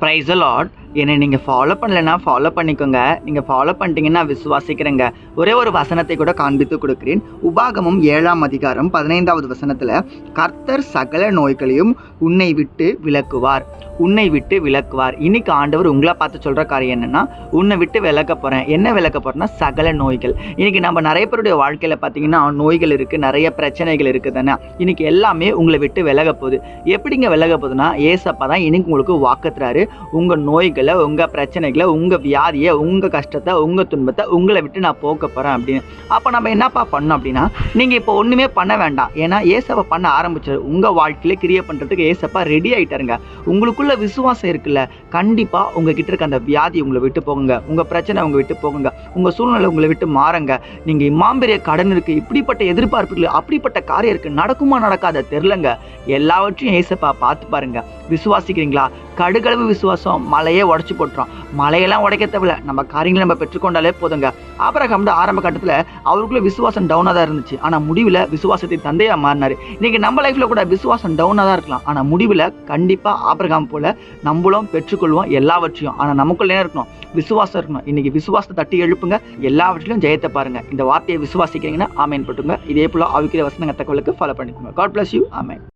Price Lord. என்னை நீங்கள் follow பண்ணலைன்னா ஃபாலோ பண்ணிக்கோங்க. நீங்கள் ஃபாலோ பண்ணிட்டீங்கன்னா விசுவாசிக்கிறேங்க. ஒரே ஒரு வசனத்தை கூட காண்பித்து கொடுக்கிறேன். உபாகமம் 7ஆம் அதிகாரம் 15வது வசனத்தில், கர்த்தர் சகல நோய்களையும் உன்னை விட்டு விலக்குவார், உன்னை விட்டு விலக்குவார். இன்னைக்கு ஆண்டவர் உங்களை பார்த்து சொல்கிற காரியம் என்னென்னா, உன்னை விட்டு விலக்க போகிறேன். என்ன விலக்க போகிறேன்னா சகல நோய்கள். இன்னைக்கு நம்ம நிறைய பேருடைய வாழ்க்கையில் பார்த்தீங்கன்னா நோய்கள் இருக்குது, நிறைய பிரச்சனைகள் இருக்குது தானே. இன்னைக்கு எல்லாமே உங்களை விட்டு விலக போகுது. எப்படிங்க விலக போகுதுன்னா, ஏசப்பா தான் இன்னைக்கு உங்களுக்கு வாக்குறாரு. உங்கள் நோய்களை, உங்கள் பிரச்சனைகளை, உங்கள் வியாதியை, உங்கள் கஷ்டத்தை, உங்கள் துன்பத்தை உங்களை விட்டு நான் போக்க போகிறேன் அப்படின்னு. அப்போ நம்ம என்னப்பா பண்ணோம் அப்படின்னா, நீங்கள் இப்போ ஒன்றுமே பண்ண வேண்டாம். ஏன்னா ஏசப்பா பண்ண ஆரம்பிச்சாரு. உங்கள் வாழ்க்கையில் கிரியை பண்ணுறதுக்கு ஏசப்பா ரெடி ஆகிட்டாருங்க. உங்களுக்குள்ள விசுவாசம் இருக்குல்ல, கண்டிப்பாக உங்ககிட்ட இருக்க அந்த வியாதி உங்களை விட்டு போகுங்க, உங்கள் பிரச்சனை உங்களை விட்டு போகுங்க, உங்கள் சூழ்நிலை உங்களை விட்டு மாறுங்க. நீங்கள் இம்மாம்பெரிய கடன் இருக்குது, இப்படிப்பட்ட எதிர்பார்ப்புகள், அப்படிப்பட்ட காரியம் இருக்குது, நடக்குமா நடக்காத தெரிலங்க. எல்லாவற்றையும் ஏசப்பா பார்த்து பாருங்க. விசுவாசிக்கிறீங்களா? கடுகளவு விசுவாசம் மலையே உடச்சி போட்டுரும். மலையெல்லாம் உடைக்க தேவையில்ல, நம்ம காரியங்களை நம்ம பெற்றுக்கொண்டாலே போதுங்க. ஆபிரகாம் ஆரம்ப கட்டத்தில் அவருக்குள்ள விசுவாசம் டவுனாக தான் இருந்துச்சு, ஆனால் முடிவில் விசுவாசத்தை தந்தையாக மாறினார். இன்னைக்கு நம்ம லைஃப்பில் கூட விசுவாசம் டவுனாக தான் இருக்கலாம், ஆனால் முடிவில் கண்டிப்பாக ஆபிரகாம் போல நம்மளும் பெற்றுக்கொள்வோம் எல்லாவற்றையும். ஆனால் நமக்குள்ளே இருக்கணும், விசுவாசம் இருக்கணும். இன்னைக்கு விசுவாசத்தை தட்டி எழுப்புங்க, எல்லாவற்றிலும் ஜெயத்தை பாருங்க. இந்த வார்த்தையை விசுவாசிக்கிறீங்கன்னா ஆமேன் போட்டுங்க. இதே போல ஆவிக்கிற வசனங்க தகவலுக்கு ஃபாலோ பண்ணிக்கோங்க. God bless you. ஆமேன்.